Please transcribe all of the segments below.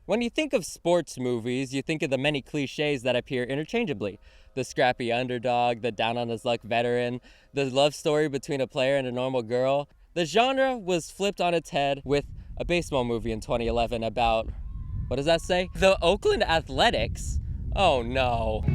When you think of sports movies, you think of the many cliches that appear interchangeably. The scrappy underdog, the down-on-his-luck veteran, the love story between a player and a normal girl. The genre was flipped on its head with a baseball movie in 2011 about, what does that say? The Oakland Athletics? Oh no.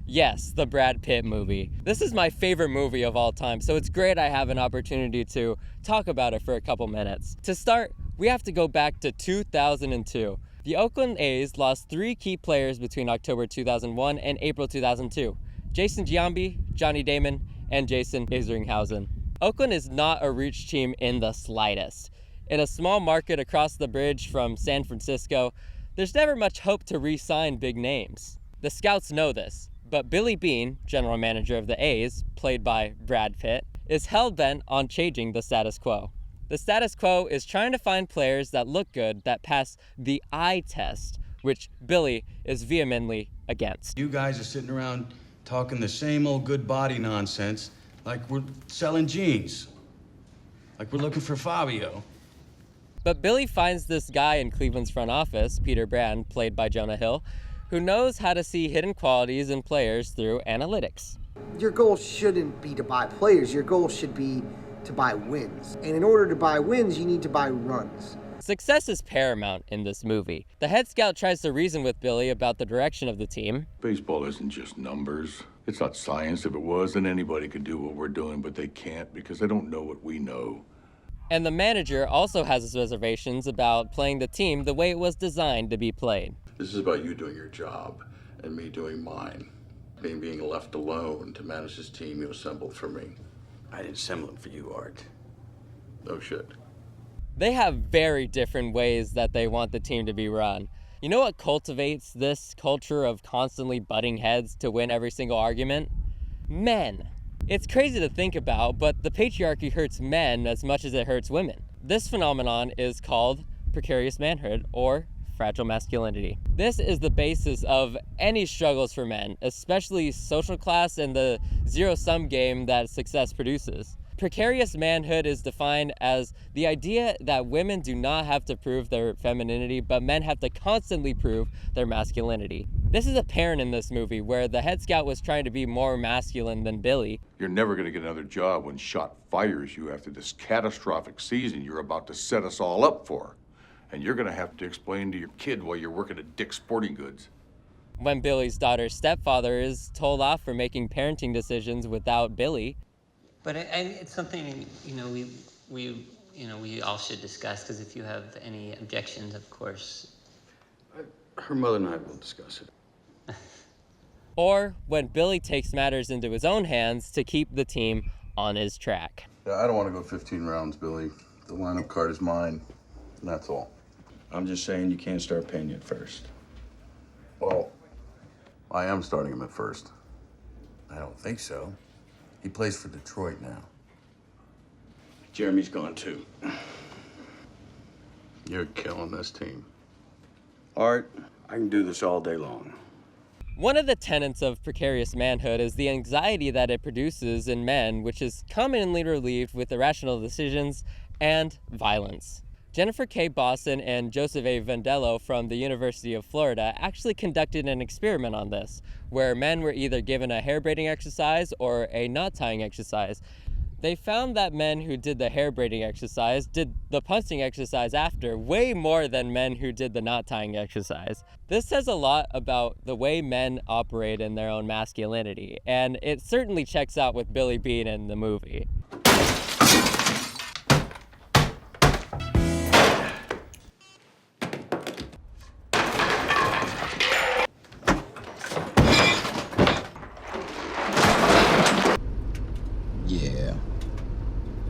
Yes, the Brad Pitt movie. This is my favorite movie of all time, so it's great I have an opportunity to talk about it for a couple minutes. To start, we have to go back to 2002. The Oakland A's lost 3 key players between October 2001 and April 2002. Jason Giambi, Johnny Damon, and Jason Isringhausen. Oakland is not a reach team in the slightest. In a small market across the bridge from San Francisco, there's never much hope to re-sign big names. The scouts know this. But Billy Beane, general manager of the A's, played by Brad Pitt, is hell-bent on changing the status quo. The status quo is trying to find players that look good, that pass the eye test, which Billy is vehemently against. You guys are sitting around talking the same old good body nonsense like we're selling jeans, like we're looking for Fabio. But Billy finds this guy in Cleveland's front office, Peter Brand, played by Jonah Hill, who knows how to see hidden qualities in players through analytics. Your goal shouldn't be to buy players. Your goal should be to buy wins. And in order to buy wins, you need to buy runs. Success is paramount in this movie. The head scout tries to reason with Billy about the direction of the team. Baseball isn't just numbers. It's not science. If it was, then anybody could do what we're doing, but they can't because they don't know what we know. And the manager also has his reservations about playing the team the way it was designed to be played. This is about you doing your job and me doing mine. Me being left alone to manage this team you assembled for me. I didn't assemble it for you, Art. No shit. They have very different ways that they want the team to be run. You know what cultivates this culture of constantly butting heads to win every single argument? Men. It's crazy to think about, but the patriarchy hurts men as much as it hurts women. This phenomenon is called precarious manhood, or fragile masculinity. This is the basis of any struggles for men, especially social class and the zero-sum game that success produces. Precarious manhood is defined as the idea that women do not have to prove their femininity, but men have to constantly prove their masculinity. This is apparent in this movie, where the head scout was trying to be more masculine than Billy. You're never going to get another job when shot fires you after this catastrophic season you're about to set us all up for. And you're going to have to explain to your kid while you're working at Dick's Sporting Goods. When Billy's daughter's stepfather is told off for making parenting decisions without Billy. But it's something, we all should discuss, because if you have any objections, of course. Her mother and I will discuss it. Or when Billy takes matters into his own hands to keep the team on his track. Yeah, I don't want to go 15 rounds, Billy. The lineup card is mine, and that's all. I'm just saying you can't start Pena at first. Well, I am starting him at first. I don't think so. He plays for Detroit now. Jeremy's gone too. You're killing this team. Art, I can do this all day long. One of the tenets of precarious manhood is the anxiety that it produces in men, which is commonly relieved with irrational decisions and violence. Jennifer K. Boston and Joseph A. Vandello from the University of Florida actually conducted an experiment on this, where men were either given a hair braiding exercise or a knot tying exercise. They found that men who did the hair braiding exercise did the punching exercise after way more than men who did the knot tying exercise. This says a lot about the way men operate in their own masculinity, and it certainly checks out with Billy Beane in the movie.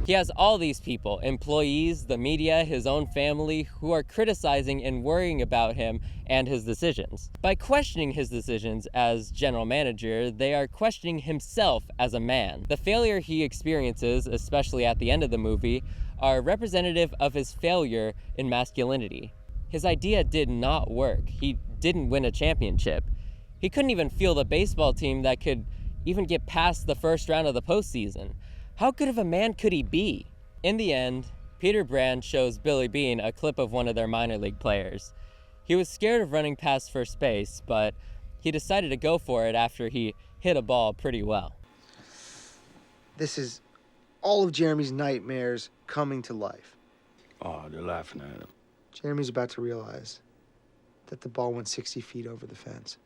He has all these people, employees, the media, his own family, who are criticizing and worrying about him and his decisions. By questioning his decisions as general manager, they are questioning himself as a man. The failure he experiences, especially at the end of the movie, are representative of his failure in masculinity. His idea did not work. He didn't win a championship. He couldn't even field a baseball team that could even get past the first round of the postseason. How good of a man could he be? In the end, Peter Brand shows Billy Beane a clip of one of their minor league players. He was scared of running past first base, but he decided to go for it after he hit a ball pretty well. This is all of Jeremy's nightmares coming to life. Oh, they're laughing at him. Jeremy's about to realize that the ball went 60 feet over the fence.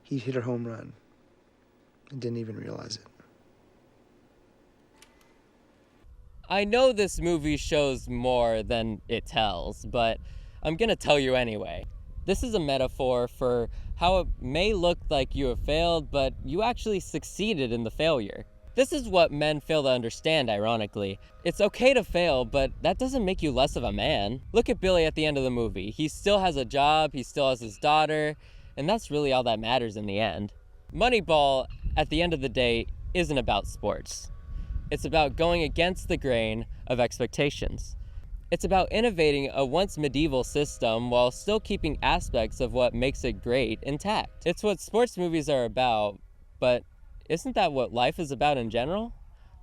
He hit a home run and didn't even realize it. I know this movie shows more than it tells, but I'm gonna tell you anyway. This is a metaphor for how it may look like you have failed, but you actually succeeded in the failure. This is what men fail to understand, ironically. It's okay to fail, but that doesn't make you less of a man. Look at Billy at the end of the movie. He still has a job, he still has his daughter, and that's really all that matters in the end. Moneyball, at the end of the day, isn't about sports. It's about going against the grain of expectations. It's about innovating a once medieval system while still keeping aspects of what makes it great intact. It's what sports movies are about, but isn't that what life is about in general?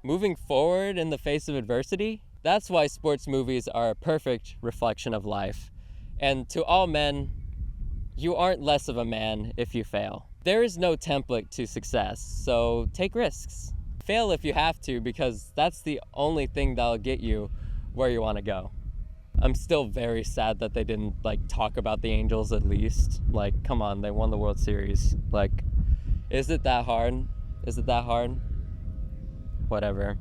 Moving forward in the face of adversity? That's why sports movies are a perfect reflection of life. And to all men, you aren't less of a man if you fail. There is no template to success, so take risks. Fail if you have to, because that's the only thing that'll get you where you want to go. I'm still very sad that they didn't talk about the Angels at least. Come on, they won the World Series. Is it that hard? Is it that hard? Whatever.